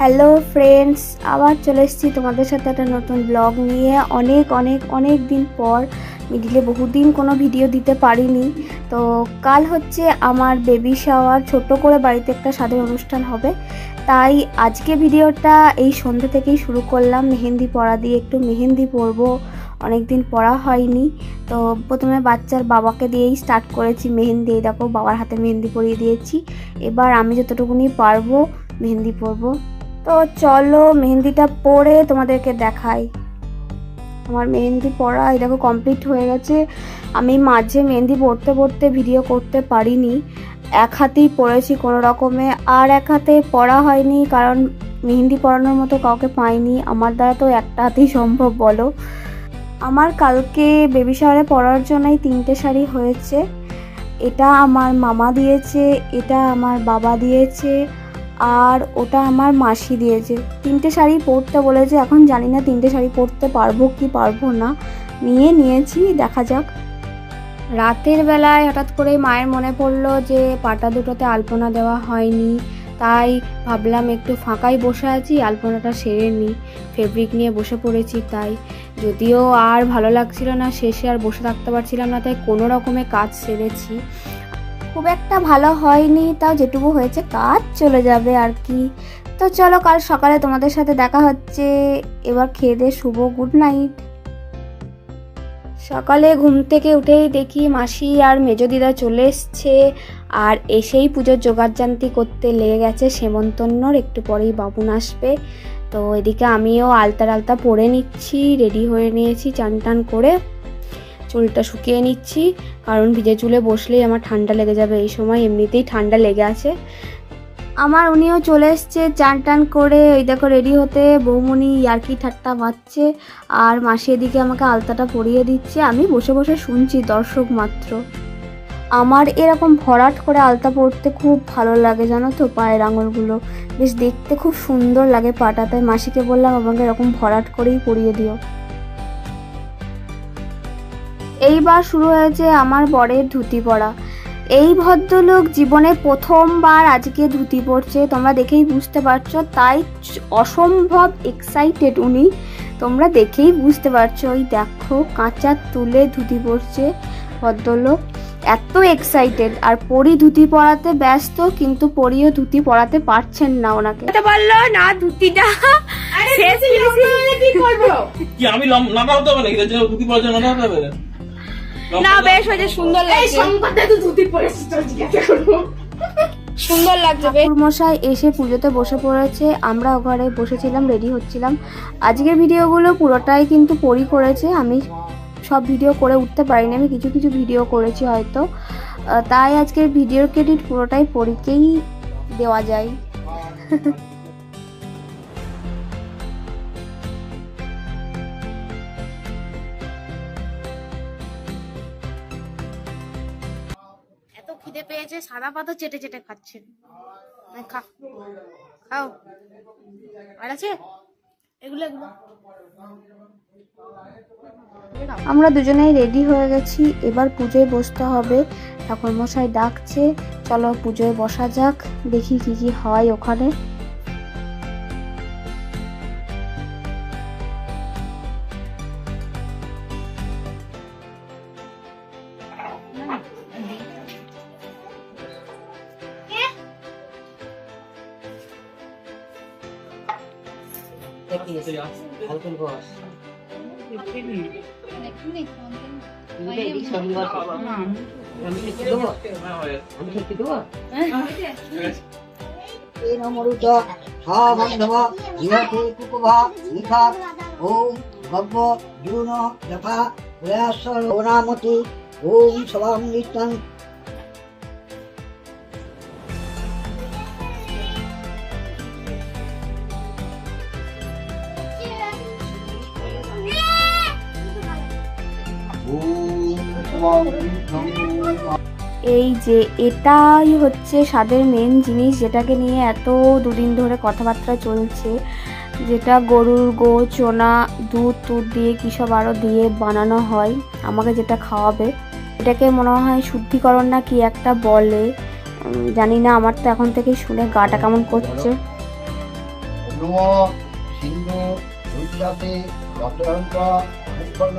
Hello friends, আবার চলে এসেছি তোমাদের সাথে একটা নতুন ব্লগ নিয়ে। অনেক দিন পর, মিডিলে বহুদিন কোনো ভিডিও দিতে পারিনি। তো কাল হচ্ছে আমার বেবি শাওয়ার, ছোট করে বাড়িতে একটা সাদের অনুষ্ঠান হবে। তাই আজকে ভিডিওটা এই সন্ধ্যে থেকেই শুরু করলাম। মেহেন্দি পরা দিয়ে একটু মেহেন্দি পরবো, অনেক দিন পরা হয়নি। তো প্রথমে বাচ্চার বাবাকে দিয়েই স্টার্ট করেছি মেহেন্দি। এই দেখো, বাবার হাতে মেহেন্দি পরিয়ে দিয়েছি। এবার আমি যতটুকুনি পারবো মেহেন্দি পরবো। তো চলো মেহেন্দিটা পরে তোমাদেরকে দেখাই। আমার মেহেন্দি পরা এই দেখো কমপ্লিট হয়ে গেছে। আমি মাঝে মেহেন্দি পরতে পরতে ভিডিও করতে পারিনি, এক হাতেই পরেছি কোনো রকমে। আর এক হাতে পরা হয়নি কারণ মেহেন্দি পরানোর মতো কাউকে পাইনি। আমার দ্বারা তো একটা হাতেই সম্ভব, বলো। আমার কালকে বেবি শাওয়ারে পরার জন্যই 3টে শাড়ি হয়েছে। এটা আমার মামা দিয়েছে, এটা আমার বাবা দিয়েছে, আর ওটা আমার মাসি দিয়েছে। 3টে শাড়ি পরতে বলেছে। এখন জানি না 3টে শাড়ি পরতে পারবো কি পারবো না, নিয়েছি, দেখা যাক। রাতের বেলায় হঠাৎ করে মায়ের মনে পড়লো যে পাটা দুটোতে আলপনা দেওয়া হয়নি। তাই ভাবলাম একটু ফাঁকাই বসে আছি, আলপনাটা সেরে নিই। ফেব্রিক নিয়ে বসে পড়েছি। তাই যদিও আর ভালো লাগছিল না, শেষে আর বসে থাকতে পারছিলাম না, তাই কোনো রকমে কাজ সেরেছি। খুব একটা ভালো হয়নি, তাও যেটুকু হয়েছে কাজ চলে যাবে আর কি। তো চলো কাল সকালে তোমাদের সাথে দেখা হচ্ছে। এবার খেয়ে দিয়ে শুভ, গুড নাইট। সকালে ঘুম থেকে উঠেই দেখি মাসি আর মেজো দিদা চলে এসছে, আর এসেই পুজোর জোগাড়জান্তি করতে লেগে গেছে। সেমন্তন্নর একটু পরেই বাবুন আসবে। তো এদিকে আমিও আলতা পরে নিচ্ছি, রেডি হয়ে নিয়েছি, চান টান করে চুলটা শুকিয়ে নিচ্ছি, কারণ ভিজে চুলে বসলেই আমার ঠান্ডা লেগে যাবে। এই সময় এমনিতেই ঠান্ডা লেগে আছে আমার। উনিও চলে এসছে চান টান করে। ওই দেখো রেডি হতে বৌমনি ইয়ার্কি ঠাট্টা মারছে, আর মাসি এদিকে আমাকে আলতাটা পরিয়ে দিচ্ছে। আমি বসে বসে শুনছি, দর্শক মাত্র। আমার এরকম ভরাট করে আলতা পরতে খুব ভালো লাগে, জানো তো। পায়ের আঙুলগুলো বেশ দেখতে খুব সুন্দর লাগে পাটা। তাই মাসিকে বললাম আমাকে এরকম ভরাট করেই পরিয়ে দিও। এইবার শুরু হয়েছে আমার বরের ধুতি পরা। এই ভদ্রলোক জীবনে প্রথমবার আজকে ধুতি পরছে, তোমরা দেখেই বুঝতে পারছো। তাই অসম্ভব এক্সাইটেড উনি, তোমরা দেখেই বুঝতে পারছো। ওই দেখো কাঁচা তুলে ধুতি পরছে ভদ্রলোক, এত এক্সাইটেড। আর পরি ধুতি পরাতে ব্যস্ত, কিন্তু পরিও ধুতি পরাতে পারছেন না ওনাকে। পারলো না ধুতিটা শেষ। কি করবো কি আমি লম্বা হতে হবে নাকি? ধুতি পরার জন্য লম্বা হতে হবে না? বেশ হয়েছে, সুন্দর লাগছে। এই সংবাদে তো ধুতি পরেছিস, তো জিজ্ঞাসা করব। সুন্দর লাগছে। ঠাকুরমশাই এসে পুজোতে বসে পড়েছে, আমরা ঘরে বসেছিলাম, রেডি হচ্ছিলাম। আজকের ভিডিওগুলো পুরোটাই কিন্তু পরি করেছে। আমি সব ভিডিও করে উঠতে পারিনি, আমি কিছু ভিডিও করেছি হয়তো। তাই আজকের ভিডিওর ক্রেডিট পুরোটাই পরিকেই দেওয়া যায়। খিদে পেয়েছে, সাদা পাতা চেটে খাচ্ছেন। খাও, আর আছে এগুলো। আমরা দুজনেই রেডি হয়ে গেছি, এবার পুজোয় বসতে হবে। ঠাকুরমশাই ডাকছে, চলো পুজোয় বসা যাক, দেখি কি হয় ওখানে। ওম সবামৃতং। এই যে এটাই হচ্ছে স্বাদের মেন জিনিস, যেটাকে নিয়ে এত দুদিন ধরে কথাবার্তা চলছে, যেটা গরুর চোনা দুধ দিয়ে কী সব আরও দিয়ে বানানো হয়। আমাকে যেটা খাওয়াবে, এটাকে মনে হয় শুদ্ধিকরণ না কি একটা বলে, জানি না। আমার তো এখন থেকেই শুনে গাটা কেমন করছে। নম সিন্ধু রুদ্রাতে রতয়ন্ত মুখন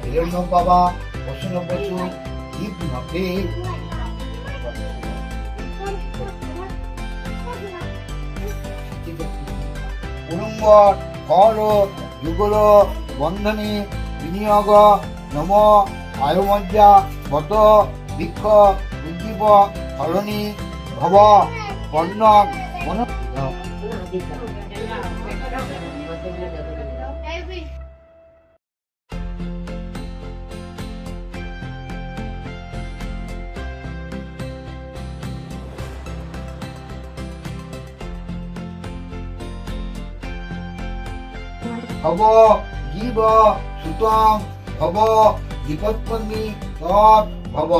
হিরণ্য বাবা প্রশ্ন পশু দীপ নথে কুরুঙ্গ কর যুগল বন্ধনে বিনিয়োগ নম আয়ুমজ্জা গত বৃক্ষ উজ্জীব ফলনী ভব কর্ণ মন ভব জীব সুতং ভব বিপৎপন্নী তৎ ভব।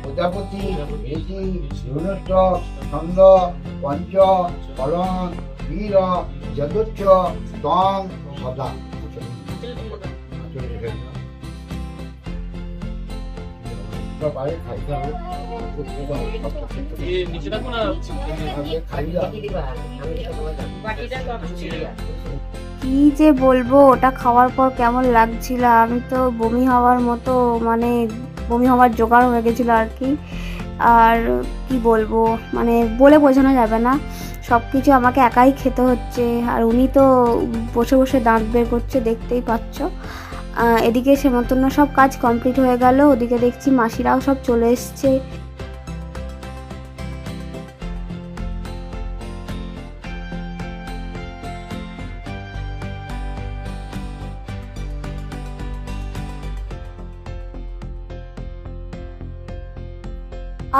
প্রজাপতি ঋষি রুণস্থ ছন্দ পঞ্চ কলন বীর যদুচ্ছ তং সদা। কি যে বলবো, ওটা খাওয়ার পর কেমন লাগছিল, আমি তো বমি হওয়ার মতো, মানে বমি হওয়ার জোগাড় হয়ে গেছিলো আর কি। আর কি বলবো, মানে বলে বোঝানো যাবে না, সব কিছু আমাকে একাই খেতে হচ্ছে। আর উনি তো বসে বসে দাঁত বের করছে, দেখতেই পাচ্ছ। এদিকে সেমন্তন্য সব কাজ কমপ্লিট হয়ে গেল, ওদিকে দেখছি মাসিরাও সব চলে এসছে।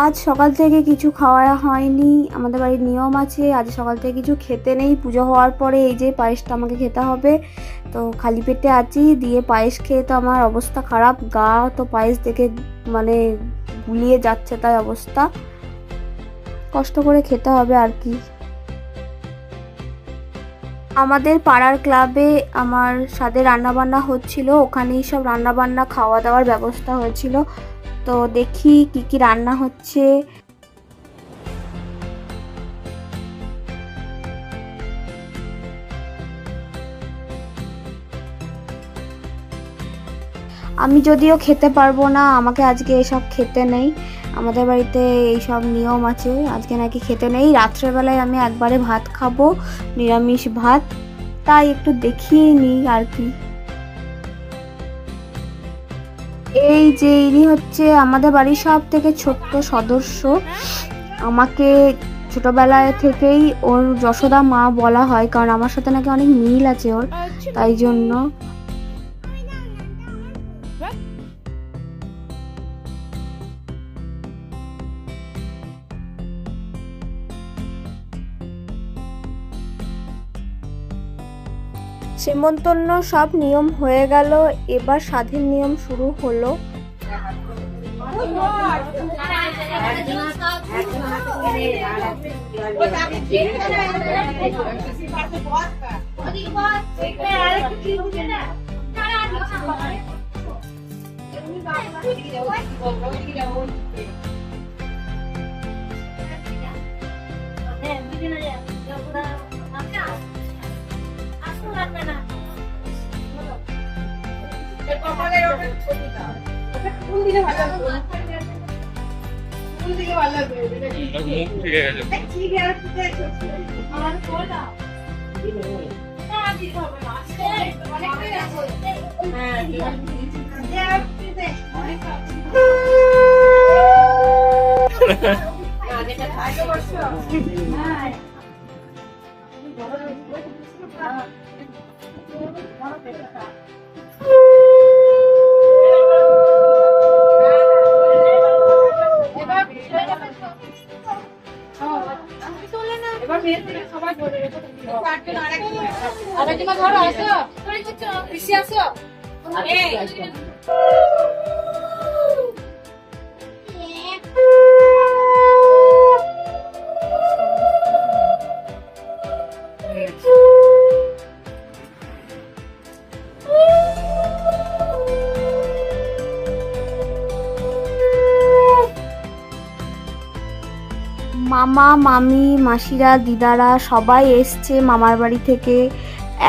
আজ সকাল থেকে কিছু খাওয়া হয়নি, আমাদের বাড়ির নিয়ম আছে আজ সকাল থেকে কিছু খেতে নেই। পুজো হওয়ার পরে এই যে পায়েসটা আমাকে খেতে হবে, তো খালি পেটে আছি। দিয়ে পায়েস খেয়ে তো আমার অবস্থা খারাপ, গা তো পায়েস দেখে মানে গুলিয়ে যাচ্ছে, তাই অবস্থা। কষ্ট করে খেতে হবে আর কি। আমাদের পাড়ার ক্লাবে আমার স্বাদে রান্নাবান্না হচ্ছিল, ওখানেই সব রান্নাবান্না খাওয়া দাওয়ার ব্যবস্থা হয়েছিল। তো দেখি কি কি রান্না হচ্ছে। আমি যদিও খেতে পারবো না, আমাকে আজকে এসব খেতে নেই, আমাদের বাড়িতে এইসব নিয়ম আছে, আজকে নাকি খেতে নেই। রাত্রেবেলায় আমি একবারে ভাত খাবো, নিরামিষ ভাত, তাই একটু দেখিয়ে নিই আর কি। এই যে ইনি হচ্ছে আমাদের বাড়ির সব থেকে ছোট্ট সদস্য, আমাকে ছোটবেলায় থেকেই ওর যশোদা মা বলা হয়, কারণ আমার সাথে নাকি অনেক মিল আছে ওর, তাই জন্য। সেমন্তন্য সব নিয়ম হয়ে গেল, এবার স্বাধীন নিয়ম শুরু হলো। মামা মামি মাসিরা দিদারা সবাই এসছে মামার বাড়ি থেকে,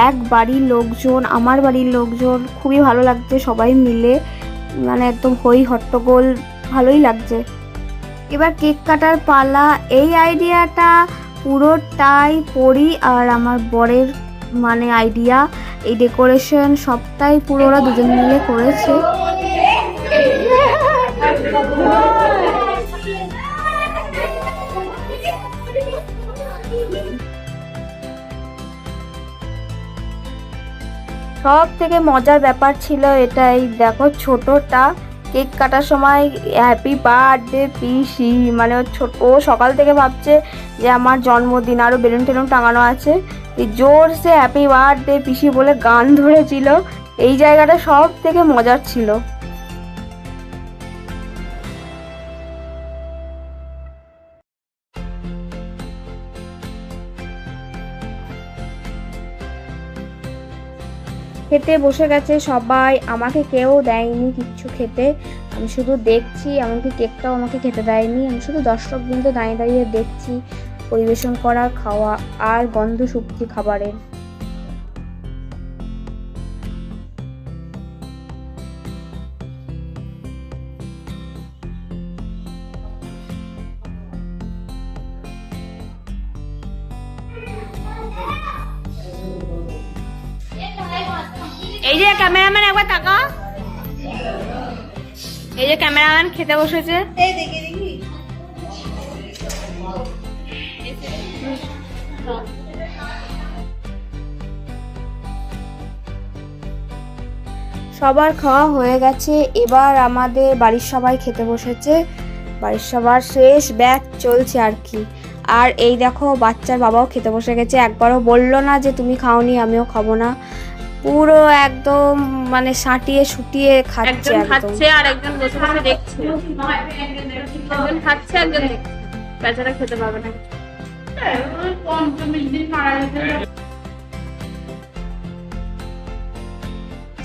এক বাড়ির লোকজন, আমার বাড়ির লোকজন। খুবই ভালো লাগছে সবাই মিলে, মানে একদম হই হট্টগোল, ভালোই লাগছে। এবার কেক কাটার পালা। এই আইডিয়াটা পুরোটাই পরি আর আমার বরের মানে আইডিয়া। এই ডেকোরেশন সবটাই পুরো ওরা দুজন মিলে করেছে। সব থেকে মজার ব্যাপার ছিল এটাই, দেখো ছোটটা কেক কাটার সময় হ্যাপি বার্থডে পিসি, মানে ও সকাল থেকে ভাবছে যে আমার জন্মদিন, আরও বেলুন টেলুন টাঙানো আছে, জোরসে হ্যাপি বার্থডে পিসি বলে গান ধরেছিল। এই জায়গাটা সব থেকে মজার ছিল। খেতে বসে গেছে সবাই, আমাকে কেউ দেয়নি কিচ্ছু খেতে, আমি শুধু দেখছি, এমনকি কেকটাও আমাকে খেতে দেয়নি। আমি শুধু দর্শকবৃন্দ দাঁড়িয়ে দাঁড়িয়ে দেখছি পরিবেশন করা খাওয়া আর গন্ধ শুকছি খাবারের। এই যে ক্যামেরাম্যান একবার তাকা, এই যে ক্যামেরাম্যান খেতে বসেছে। সবার খাওয়া হয়ে গেছে, এবার আমাদের বাড়ির সবাই খেতে বসেছে। বাড়ির সবার শেষ ব্যাচ চলছে আর কি। আর এই দেখো বাচ্চার বাবাও খেতে বসে গেছে, একবারও বললো না যে তুমি খাওনি আমিও খাবো না, পুরো একদম মানে সাঁটিয়ে সুটিয়ে খাচ্ছে। একজন খাচ্ছে আর একজন বসে বসে দেখছে, একজন খাচ্ছে একজন দেখছে, বেচারা খেতে পারবে না।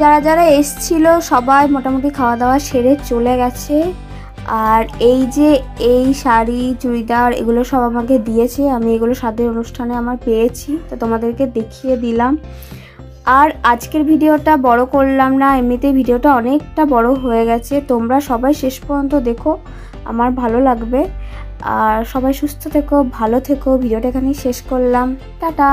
যারা যারা এসছিল সবাই মোটামুটি খাওয়া দাওয়া সেরে চলে গেছে। আর এই যে এই শাড়ি চুড়িদার এগুলো সব আমাকে দিয়েছে, আমি এগুলো স্বাদের অনুষ্ঠানে আমার পেয়েছি, তো তোমাদেরকে দেখিয়ে দিলাম। আর আজকের ভিডিওটা বড় করলাম না, এমনিতেই ভিডিওটা অনেকটা বড় হয়ে গেছে। তোমরা সবাই শেষ পর্যন্ত দেখো, আমার ভালো লাগবে। আর সবাই সুস্থ থেকো, ভালো থেকো। ভিডিওটা এখানেই শেষ করলাম, টাটা।